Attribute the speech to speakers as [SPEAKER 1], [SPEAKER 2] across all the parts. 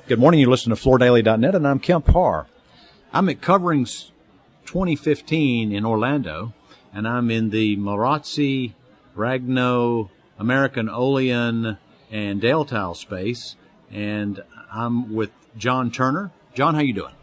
[SPEAKER 1] Good morning. You listen to FloorDaily.net, and I'm Kemp Harr. I'm at Coverings 2015 in Orlando, and I'm in the Marazzi, Ragno, American Olean, and Dal-Tile space, and I'm with John Turner. John, how you doing?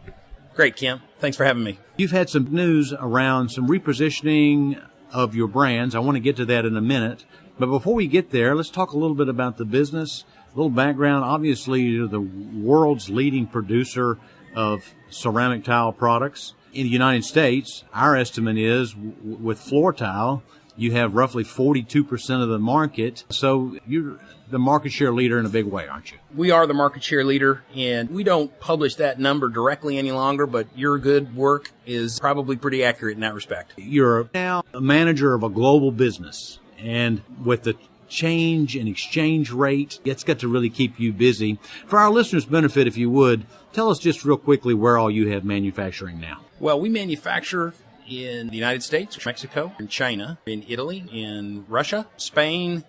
[SPEAKER 2] Great, Kemp. Thanks for having me.
[SPEAKER 1] You've had some news around some repositioning of your brands. I want to get to that in a minute. But before we get there, let's talk a little bit about the business, a little background. Obviously, you're the world's leading producer of ceramic tile products. In the United States, our estimate is with floor tile, you have roughly 42% of the market. So you're the market share leader in a big way, aren't you?
[SPEAKER 2] We are the market share leader, and we don't publish that number directly any longer, but your good work is probably pretty accurate in that respect.
[SPEAKER 1] You're now a manager of a global business, and with the change in exchange rate, it's got to really keep you busy. For our listeners' benefit, if you would, tell us just real quickly where all you have manufacturing now.
[SPEAKER 2] Well, we manufacture in the United States, Mexico, in China, in Italy, in Russia, Spain.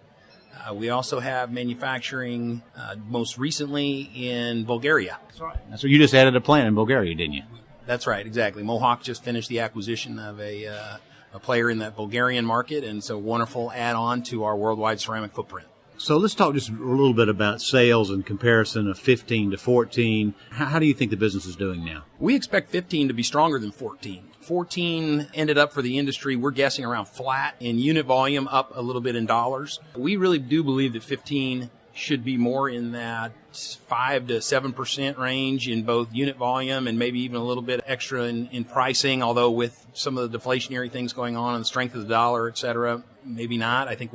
[SPEAKER 2] We also have manufacturing most recently in Bulgaria.
[SPEAKER 1] That's right. So you just added a plant in Bulgaria, didn't you?
[SPEAKER 2] That's right, exactly. Mohawk just finished the acquisition of a player in that Bulgarian market, and so wonderful add-on to our worldwide ceramic footprint.
[SPEAKER 1] So let's talk just a little bit about sales and comparison of 15 to 14. How do you think the business is doing now?
[SPEAKER 2] We expect 15 to be stronger than 14. 14 ended up for the industry, we're guessing around flat in unit volume, up a little bit in dollars. We really do believe that 15 should be more in that 5 to 7% range in both unit volume and maybe even a little bit extra in pricing, although with some of the deflationary things going on and the strength of the dollar, et cetera, maybe not. I think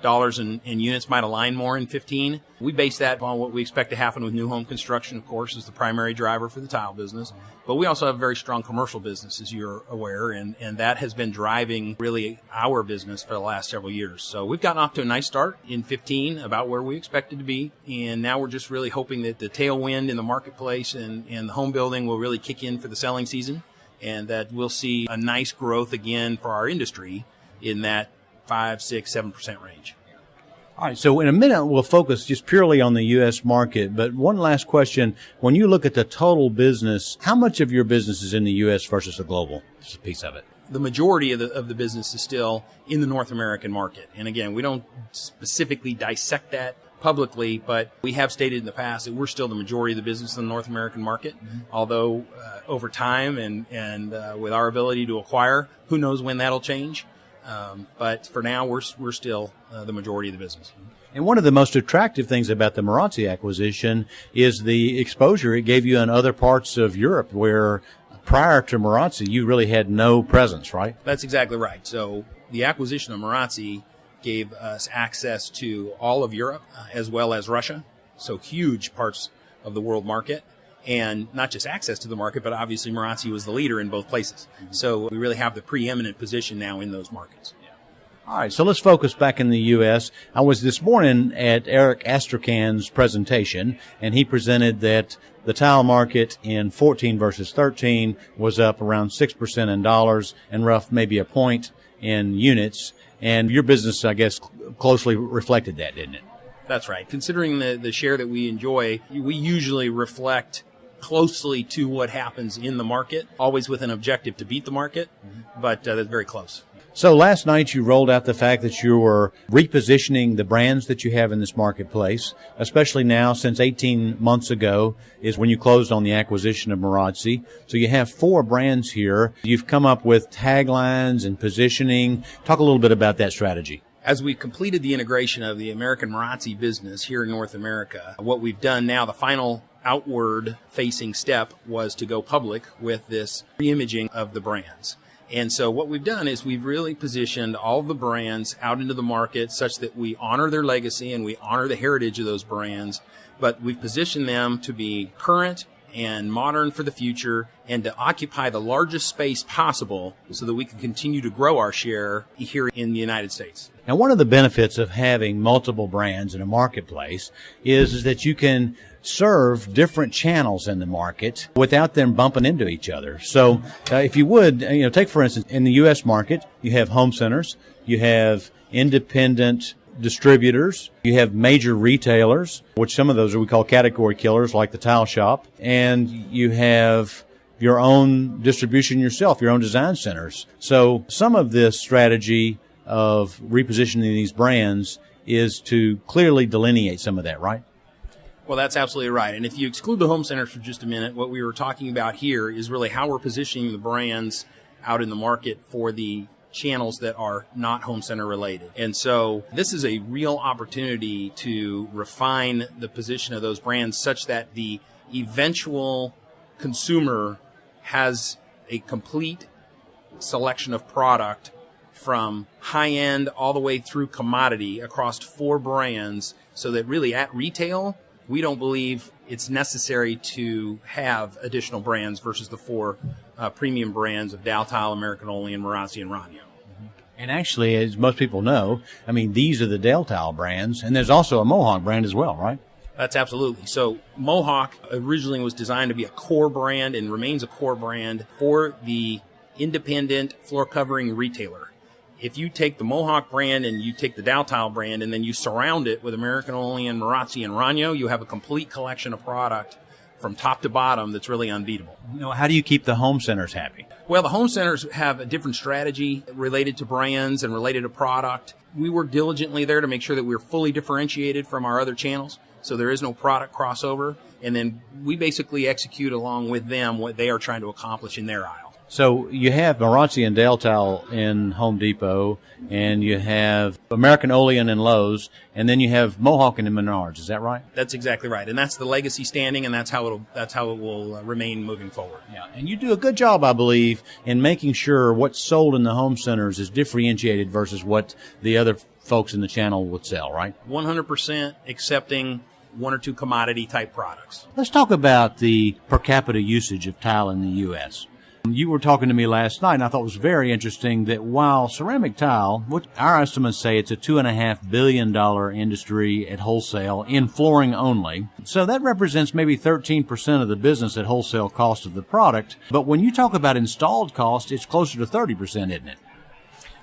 [SPEAKER 2] dollars and units might align more in 15. We base that on what we expect to happen with new home construction, of course, is the primary driver for the tile business. But we also have a very strong commercial business, as you're aware, and that has been driving really our business for the last several years. So we've gotten off to a nice start in 15, about where we expected to be. And now we're just really hoping that the tailwind in the marketplace and the home building will really kick in for the selling season, and that we'll see a nice growth again for our industry in that 5, 6, 7% range.
[SPEAKER 1] All right, so in a minute, we'll focus just purely on the U.S. market. But one last question. When you look at the total business, how much of your business is in the U.S. versus the global? Just a piece of it.
[SPEAKER 2] The majority of the business is still in the North American market. And again, we don't specifically dissect that publicly, but we have stated in the past that we're still the majority of the business in the North American market. Mm-hmm. Although over time and with our ability to acquire, who knows when that'll change. But for now, we're still the majority of the business.
[SPEAKER 1] And one of the most attractive things about the Marazzi acquisition is the exposure it gave you in other parts of Europe, where prior to Marazzi, you really had no presence, right?
[SPEAKER 2] That's exactly right. So the acquisition of Marazzi gave us access to all of Europe as well as Russia, so huge parts of the world market. And not just access to the market, but obviously Marazzi was the leader in both places. Mm-hmm. So we really have the preeminent position now in those markets. Yeah.
[SPEAKER 1] All right, so let's focus back in the U.S. I was this morning at Eric Astrakhan's presentation, and he presented that the tile market in 14 versus 13 was up around 6% in dollars and rough maybe a point in units. And your business, I guess, closely reflected that, didn't it?
[SPEAKER 2] That's right. Considering the share that we enjoy, we usually reflect closely to what happens in the market, always with an objective to beat the market, but that's very close.
[SPEAKER 1] So last night you rolled out the fact that you were repositioning the brands that you have in this marketplace, especially now since 18 months ago is when you closed on the acquisition of Marazzi. So you have 4 brands here. You've come up with taglines and positioning. Talk a little bit about that strategy.
[SPEAKER 2] As we completed the integration of the American Marazzi business here in North America, what we've done now, the final outward-facing step was to go public with this reimaging of the brands. And so what we've done is we've really positioned all of the brands out into the market such that we honor their legacy and we honor the heritage of those brands, but we've positioned them to be current and modern for the future and to occupy the largest space possible so that we can continue to grow our share here in the United States.
[SPEAKER 1] Now, one of the benefits of having multiple brands in a marketplace is that you can serve different channels in the market without them bumping into each other. So if you would, take, for instance, in the U.S. market, you have home centers, you have independent distributors, you have major retailers, which some of those we call category killers, like the tile shop, and you have your own distribution yourself, your own design centers. So some of this strategy of repositioning these brands is to clearly delineate some of that, right?
[SPEAKER 2] Well, that's absolutely right. And if you exclude the home centers for just a minute, what we were talking about here is really how we're positioning the brands out in the market for the channels that are not home center related. And so this is a real opportunity to refine the position of those brands such that the eventual consumer has a complete selection of product from high end all the way through commodity across 4 brands, so that really at retail, we don't believe it's necessary to have additional brands versus the 4 premium brands of Dal-Tile, American Olean, Marazzi, and Ragno.
[SPEAKER 1] And actually, as most people know, I mean, these are the Dal-Tile brands, and there's also a Mohawk brand as well, right?
[SPEAKER 2] That's absolutely. So Mohawk originally was designed to be a core brand and remains a core brand for the independent floor covering retailer. If you take the Mohawk brand and you take the Dal-Tile brand and then you surround it with American Olean, Marazzi, and Ragno, you have a complete collection of product from top to bottom that's really unbeatable.
[SPEAKER 1] You know, how do you keep the home centers happy?
[SPEAKER 2] Well, the home centers have a different strategy related to brands and related to product. We work diligently there to make sure that we're fully differentiated from our other channels, so there is no product crossover. And then we basically execute along with them what they are trying to accomplish in their aisle.
[SPEAKER 1] So you have Marazzi and Dal-Tile in Home Depot, and you have American Olean in Lowe's, and then you have Mohawk in Menards. Is that right?
[SPEAKER 2] That's exactly right, and that's the legacy standing, and that's how it will remain moving forward.
[SPEAKER 1] Yeah, and you do a good job, I believe, in making sure what's sold in the home centers is differentiated versus what the other folks in the channel would sell, right?
[SPEAKER 2] 100% accepting 1 or 2 commodity type products.
[SPEAKER 1] Let's talk about the per capita usage of tile in the U.S. You were talking to me last night, and I thought it was very interesting that while ceramic tile, which our estimates say it's a $2.5 billion industry at wholesale in flooring only, so that represents maybe 13% of the business at wholesale cost of the product. But when you talk about installed cost, it's closer to 30%, isn't it?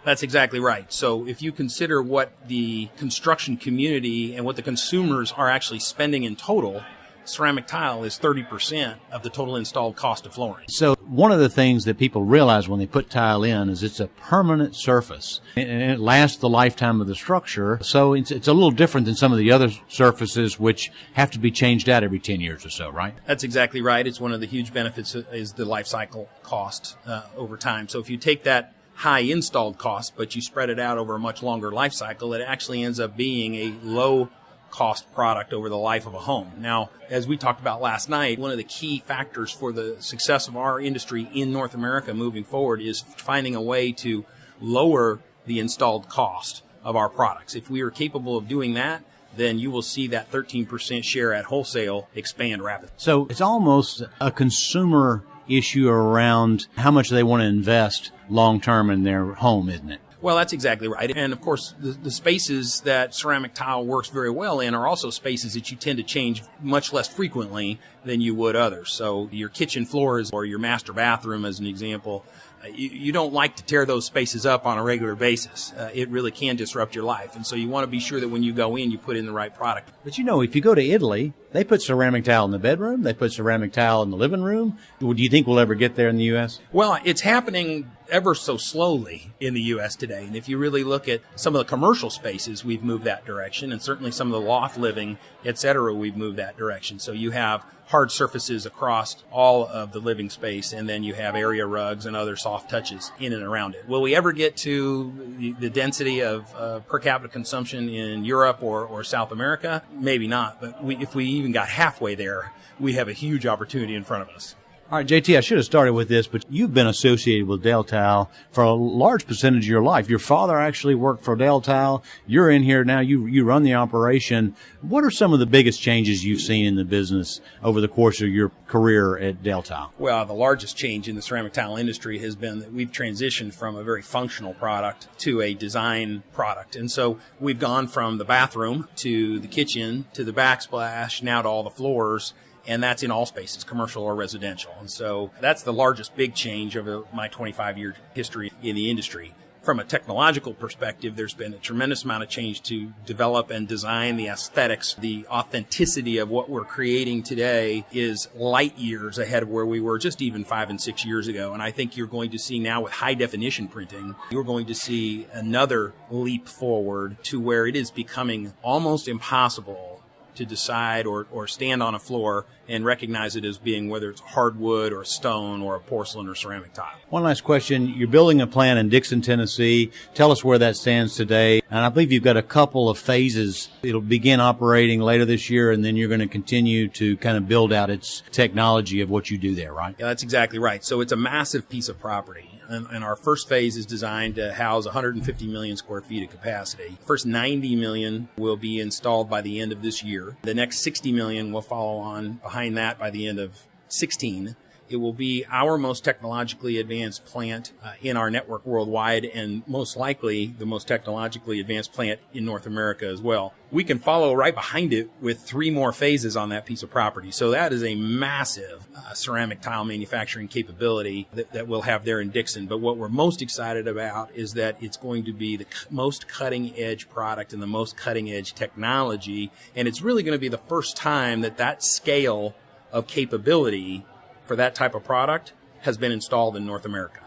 [SPEAKER 2] That's exactly right. So if you consider what the construction community and what the consumers are actually spending in total, ceramic tile is 30% of the total installed cost of flooring.
[SPEAKER 1] So one of the things that people realize when they put tile in is it's a permanent surface, and it lasts the lifetime of the structure. So it's a little different than some of the other surfaces which have to be changed out every 10 years or so, right?
[SPEAKER 2] That's exactly right. It's one of the huge benefits is the life cycle cost over time. So if you take that high installed cost, but you spread it out over a much longer life cycle, it actually ends up being a low cost product over the life of a home. Now, as we talked about last night, one of the key factors for the success of our industry in North America moving forward is finding a way to lower the installed cost of our products. If we are capable of doing that, then you will see that 13% share at wholesale expand rapidly.
[SPEAKER 1] So it's almost a consumer issue around how much they want to invest long term in their home, isn't it?
[SPEAKER 2] Well, that's exactly right. And of course, the spaces that ceramic tile works very well in are also spaces that you tend to change much less frequently than you would others. So your kitchen floors or your master bathroom, as an example, you don't like to tear those spaces up on a regular basis. It really can disrupt your life. And so you want to be sure that when you go in, you put in the right product.
[SPEAKER 1] But you know, if you go to Italy, they put ceramic tile in the bedroom. They put ceramic tile in the living room. Do you think we'll ever get there in the U.S.?
[SPEAKER 2] Well, it's happening ever so slowly in the U.S. today. And if you really look at some of the commercial spaces, we've moved that direction. And certainly some of the loft living, et cetera, we've moved that direction. So you have hard surfaces across all of the living space, and then you have area rugs and other soft touches in and around it. Will we ever get to the density of per capita consumption in Europe or South America? Maybe not, but if we even got halfway there, we have a huge opportunity in front of us.
[SPEAKER 1] All right, JT, I should have started with this, but you've been associated with Dal-Tile for a large percentage of your life. Your father actually worked for Dal-Tile. You're in here now. You run the operation. What are some of the biggest changes you've seen in the business over the course of your career at Dal-Tile?
[SPEAKER 2] Well, the largest change in the ceramic tile industry has been that we've transitioned from a very functional product to a design product. And so we've gone from the bathroom to the kitchen to the backsplash, now to all the floors. And that's in all spaces, commercial or residential. And so that's the largest big change over my 25-year history in the industry. From a technological perspective, there's been a tremendous amount of change to develop and design the aesthetics. The authenticity of what we're creating today is light years ahead of where we were just even 5 and 6 years ago. And I think you're going to see now with high definition printing, you're going to see another leap forward to where it is becoming almost impossible to decide or stand on a floor and recognize it as being whether it's hardwood or stone or a porcelain or ceramic tile.
[SPEAKER 1] One last question. You're building a plant in Dickson, Tennessee. Tell us where that stands today. And I believe you've got a couple of phases. It'll begin operating later this year, and then you're going to continue to kind of build out its technology of what you do there, right?
[SPEAKER 2] Yeah, that's exactly right. So it's a massive piece of property. And our first phase is designed to house 150 million square feet of capacity. First 90 million will be installed by the end of this year. The next 60 million will follow on behind that by the end of 16. It will be our most technologically advanced plant in our network worldwide, and most likely the most technologically advanced plant in North America as well. We can follow right behind it with 3 more phases on that piece of property. So that is a massive ceramic tile manufacturing capability that we'll have there in Dickson. But what we're most excited about is that it's going to be the most cutting edge product and the most cutting edge technology. And it's really going to be the first time that scale of capability for that type of product has been installed in North America.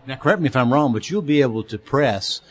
[SPEAKER 1] Now, correct me if I'm wrong, but you'll be able to press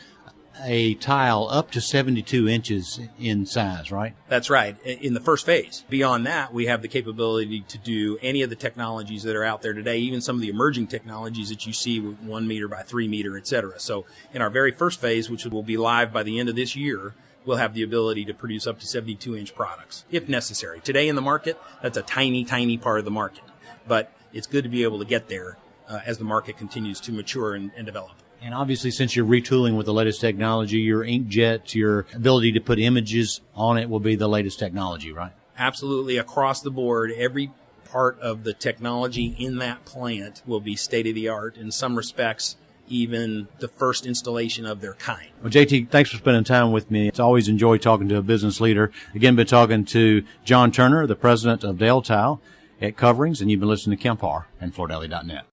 [SPEAKER 1] a tile up to 72 inches in size, right?
[SPEAKER 2] That's right, in the first phase. Beyond that, we have the capability to do any of the technologies that are out there today, even some of the emerging technologies that you see with 1 meter by 3 meter, et cetera. So in our very first phase, which will be live by the end of this year, we'll have the ability to produce up to 72-inch products, if necessary. Today in the market, that's a tiny, tiny part of the market. But it's good to be able to get there as the market continues to mature and develop.
[SPEAKER 1] And obviously, since you're retooling with the latest technology, your inkjets, your ability to put images on it will be the latest technology, right?
[SPEAKER 2] Absolutely. Across the board, every part of the technology in that plant will be state-of-the-art. In some respects, even the first installation of their kind.
[SPEAKER 1] Well, JT, thanks for spending time with me. It's always enjoyed talking to a business leader. Again, been talking to John Turner, the president of Dal-Tile at Coverings, and you've been listening to Kemp Harr and FloorDaily.net.